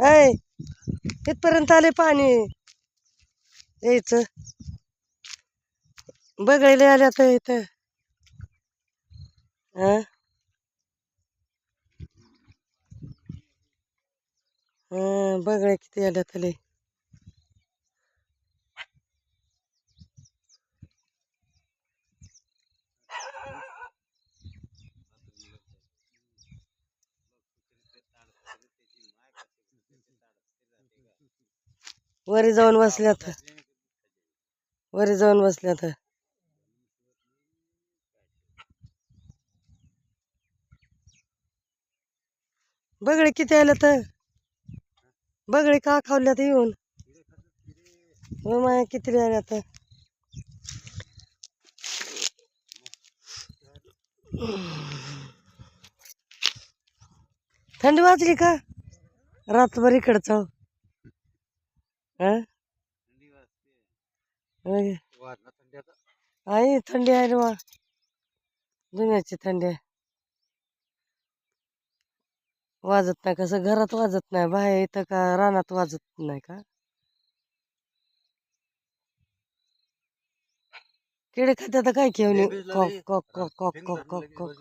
ऐ इथपर्यंत आले पाणी यायचं. बघायला आल्या तर इथं हा बघाय किती आल्या तले. वरी जाऊन बसल्यात, वरी जाऊन बसल्यात. बगळे किती आल्या तर बगळे का खावल्यात येऊन. माया किती आल्या तर थंडी वाजली का रातभर इकडचं आई थंडी आहे रे वा, दुनियाची थंडी आहे. वाजत नाही कसं घरात वाजत नाही, बाहेर इथं का रानात वाजत नाही का. किडे खात्यात काय घेऊन कॉक कॉक कॉक कॉक कॉक कॉक कॉक.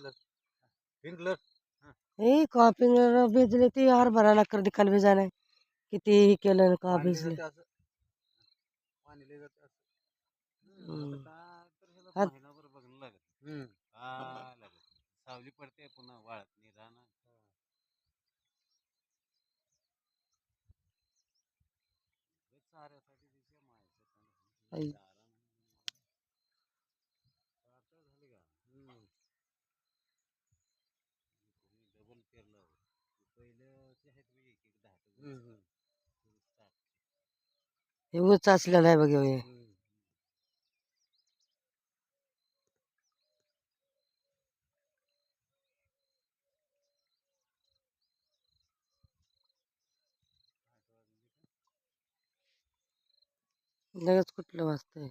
हे कॉपिंग भिजले ती हरभरा नकर दिकाल भिजा नाही. किती हे केलं का भिजले. सावली पडते पुन्हा वाळत नाही राहणार. डबल पेरलं पहिलं ते आहेत एक एक 10 हे उच असलेलं आहे बघ हे. लगेच कुठलं वाजतंय.